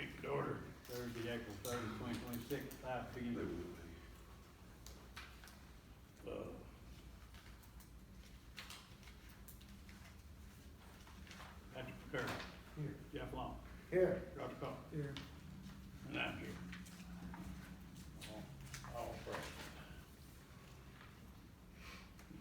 Meeting to order, Thursday, April 30, 2026, 5 They p.m. would be. Patrick Curry. Here. Jeff Long. Here. Roger Cole. Here. And I'm here. All present.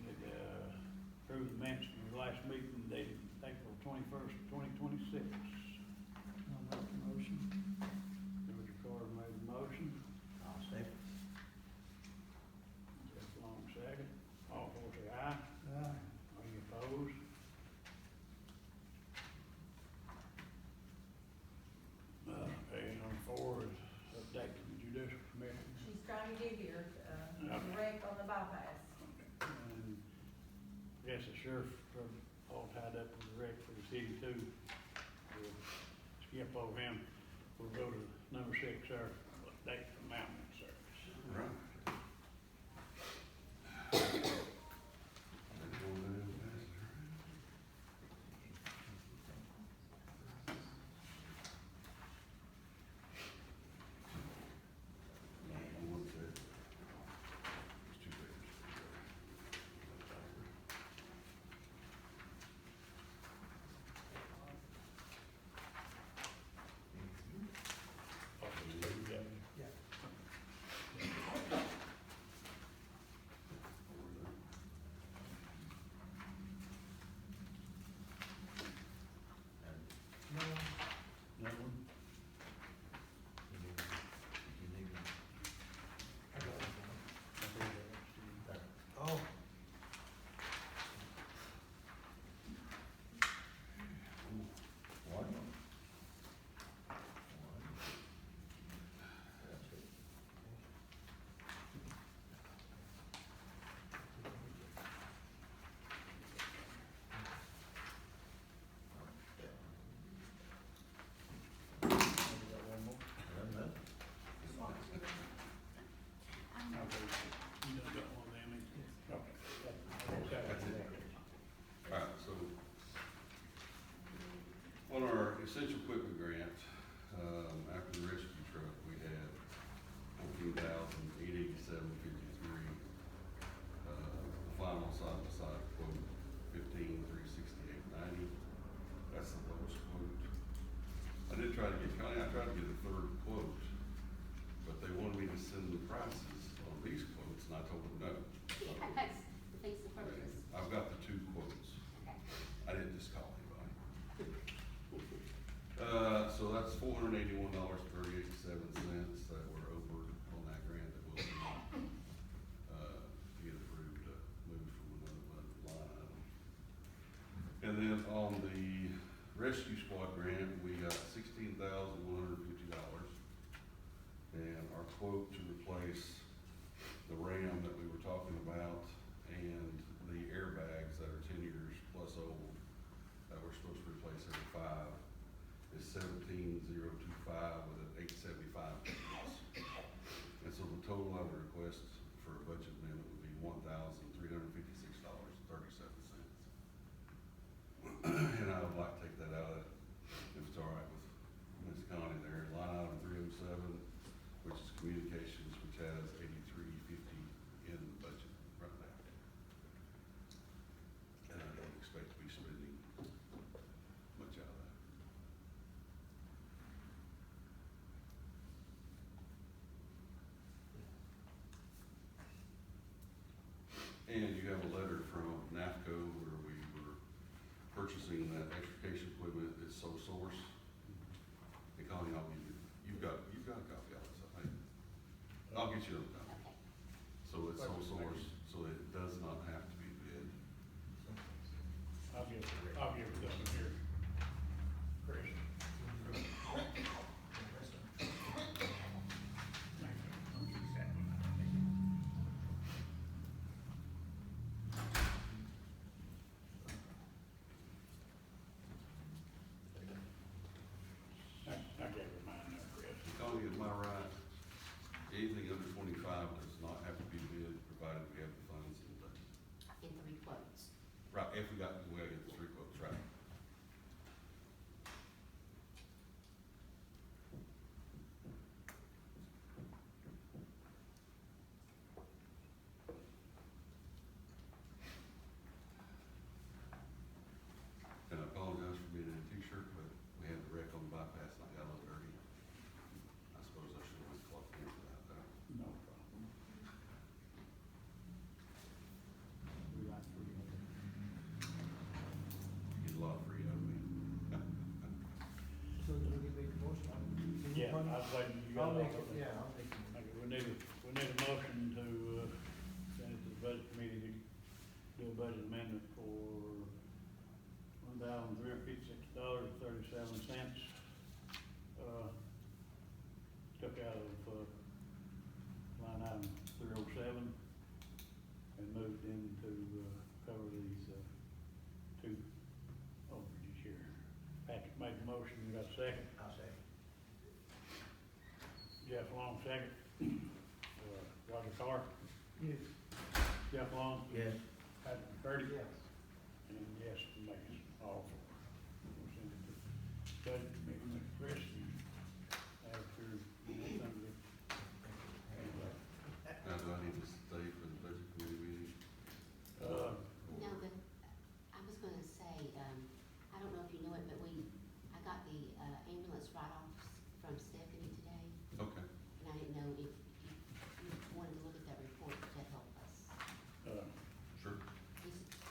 Need to approve the minutes from the last meeting dated April 21st, 2026. I'll make the motion. Roger Carter made the motion. I'll second. Jeff Long second. All four say aye. Aye. Any opposed? And on four is update to the judicial committee. She's trying to get here, Okay. direct on the bypass. And yes, the sheriff are all tied up with the rec for the city too. We'll skip over him. We'll go to number 6, sir, update from Mountain Service. Right. Yeah. No. No one? Oh. One. You done got one of them, ain't you? Okay. That's it. All right, so on our essential equipment grant, after the rescue truck, we had $14,887.53. The final side-by-side quote, $15,368.90. That's the lowest quote. I did try to get, Connie, I tried to get a third quote, but they wanted me to send the prices on these quotes, and I told them no. Yes, thanks for purchase. I've got the 2 quotes. Okay. I didn't just call anybody. So that's $481.37 that we're over on that grant that will get approved to move from another line item. And then on the rescue squad grant, we got $16,150. And our quote to replace the RAM that we were talking about and the airbags that are 10 years plus old that we're supposed to replace every 5 is $17,025 with an $875 payments. And so the total I would request for a budget amendment would be $1,356.37. And I would like to take that out of, if it's all right with Ms. Connie there, line item 307, which is communications, which has $83.50 in the budget right now. And I don't expect to be spending much out of that. And you have a letter from NAFCO where we were purchasing that extrication equipment is sole source. And Connie, I'll give you, you've got a copy of it, so I'll get you a copy. Okay. So it's sole source, so it does not have to be bid. I'll give it to them here. Chris. I gave her mine there, Chris. Connie, am I right? Anything under 25 was waiting, you I'll got it make all it, over. yeah, I'll make it. Okay, we need a motion to, send it to the budget committee to do a budget amendment for $1,356.37. Took out of, line item 307 and moved into, cover these, two overages here. Patrick made the motion, you got a second? I'll say. Jeff Long, second. Roger Carr, Yes. Jeff Long, Yes. Patrick McCurdy. Yes. And yes, from Mason, all four. We'll send it to budget committee, Mr. Chris, and after, somebody. Now, do I need to stay for the budget committee meeting? Uh, No, but I was gonna say, I don't know if you know it, but I got the ambulance write-offs from Stephanie today, Okay, and I didn't know if you wanted to look at that report to help us. sure.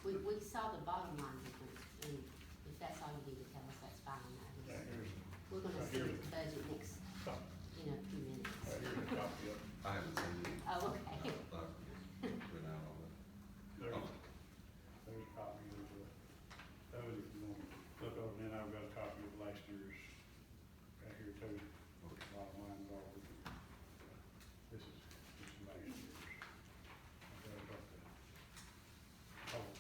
We saw the bottom line difference, and if that's all you need to tell us, that's fine. yeah, here's, We're gonna right see here. the budget next, copy. in a few minutes. Here's a copy of it. I haven't seen it. Oh, okay. I've been out on it. There's, Oh, there's a copy of the, those if you want to look over, and then I've got a copy of last year's, right here too. Bottom line is all of it. This is last year's. I've got the,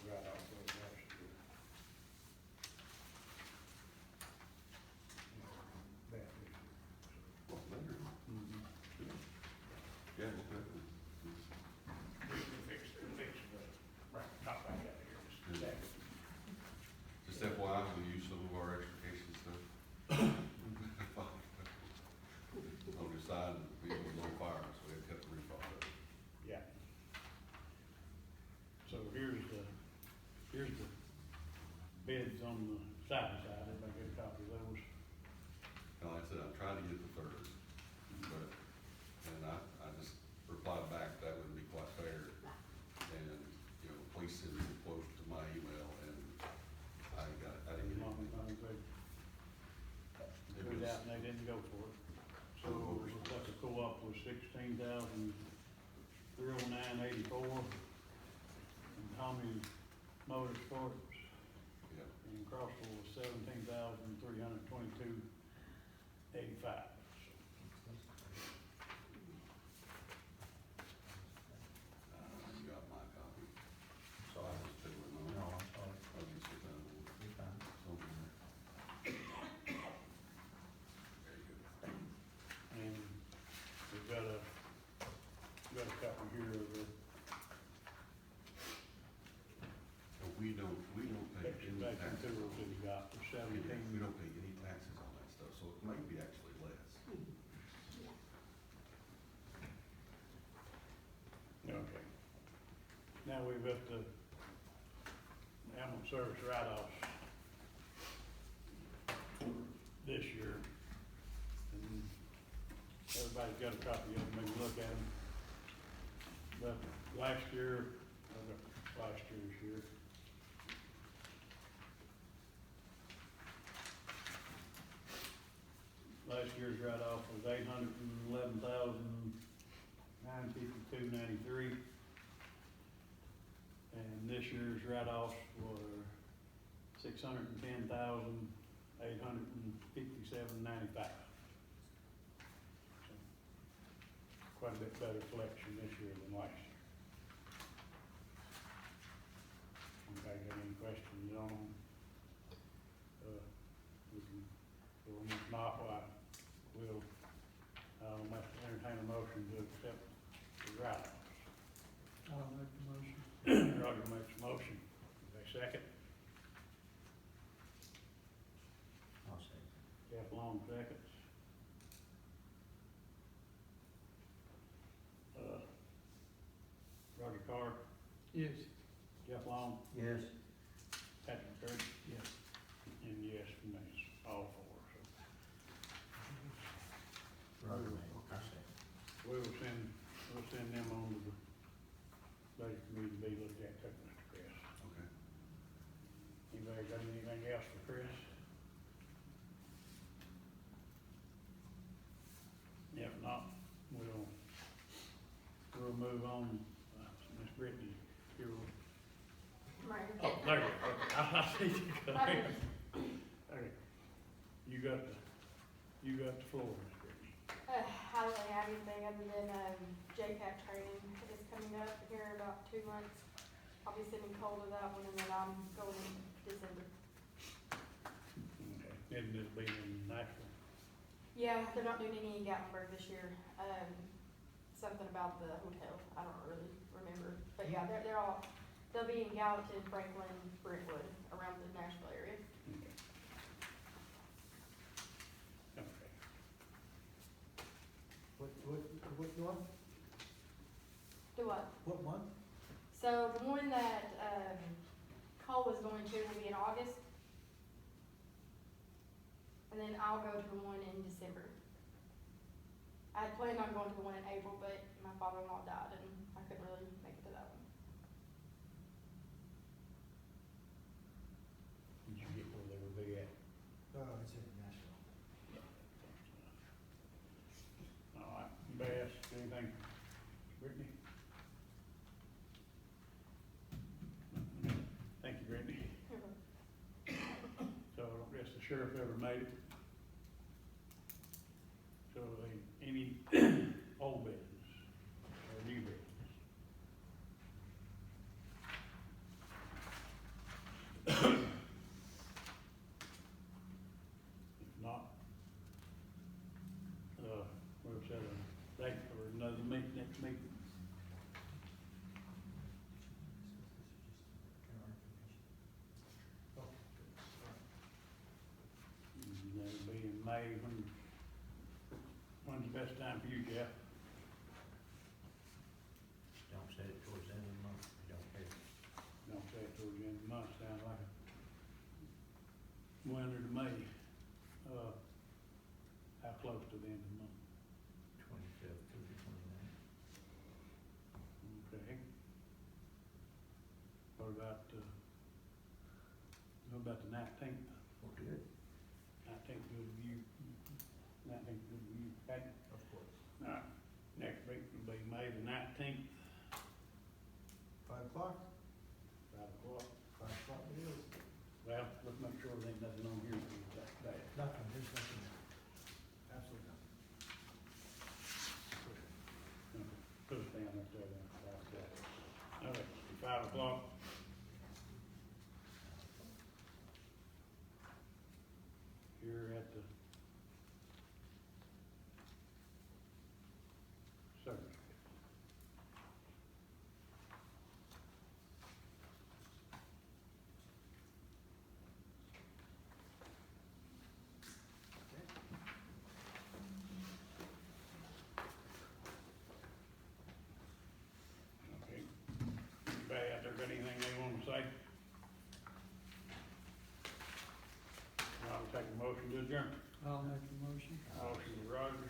right off of last year. That this year. well, later. Mm-hmm. Yeah, okay. Fix the, right, top back out here, just that. Just FYI, we use some of our extrication stuff. On the side, the vehicle was on fire, so we had to cut the roof off of it. Yeah. So here's the bids on the side, everybody get a copy of those. And like I said, I'm trying to get the third, but, and I just replied back, that wouldn't be quite fair. And, you know, please send me the quote to my email, and I didn't get Long, anything. they put it out and they didn't go for it. So, looks like the co-op was $16,309.84. And Tommy Motorsports Yeah, and Crossville was $17,322.85. you got my copy. So I was fiddling on it. No, I'm sorry. I'll just sit down and You're fine. something there. There you go. And we've got a copy here of the But we don't pay any excavating taxes. tools that he got for Yeah, we 17. don't pay any taxes on that stuff, so it might be actually less. Yeah. Okay. Now we've got the ambulance service write-offs for this year. And everybody's got a copy of them, maybe look at them. But last year, I've got last year's here. Last year's write-off was $811,952.93. And this year's write-offs were $610,857.95. So, quite a bit better collection this year than last year. Anybody got any questions on them? We can go on this map, I will, entertain a motion to accept the write-offs. I'll make the motion. Roger makes a motion. Is there a second? I'll say. Jeff Long seconds. Roger Carr, Yes. Jeff Long, Yes. Patrick McCurdy, Yes. and yes from me, all four, so. Roger, mate. I'll say. We'll send them on to the budget committee to be looked at, too, Mr. Chris. Okay. Anybody got anything else for Chris? move on, Miss Brittany, you're, Right. oh, there you go, okay, I see you go there. Okay, you got the floor, Miss Brittany. I don't really have anything other than, JCAP training is coming up here in about 2 months. I'll be sending Cole to that one, and then I'm going in December. Okay, and this be in Nashville? Yeah, they're not doing any in Gatlinburg this year. Something about the hotel, I don't really remember. But yeah, they'll be in Gallatin, Franklin, Brentwood, around the Nashville area. Okay. Okay. What month? Do what? What month? So the one that, Cole is going to will be in August. And then I'll go to the one in December. I had planned on going to the one in April, but my father-in-law died and I couldn't really make it to that one. Did you get where they would be at? Oh, it's in Nashville. All right, Bass, anything, Brittany? Thank you, Brittany. So I don't guess the sheriff ever made it. So any old business or new business? If not, we'll set a date for another meeting, next meeting. And that'll be in May, when's the best time for you, Jeff? Don't set it towards the end of the month, I don't care. Don't say it towards the end of the month, sounds like a winter to May. How close to the end of the month? 25th through the 29th. Okay. What about the 19th? Well, good. 19th good with you? 19th good with you, Patty? Of course. All right, next week will be May the 19th, 5 o'clock? 5 o'clock. 5 o'clock it is. Well, let's make sure there ain't nothing on here for that day. Nothing, there's nothing there. Absolutely nothing. Put it down right there, then, like that. All right, 5 o'clock. Here at the service. Okay. Anybody out there got anything they wanna say? I'll take a motion to adjourn. I'll make the motion. Motion to Roger,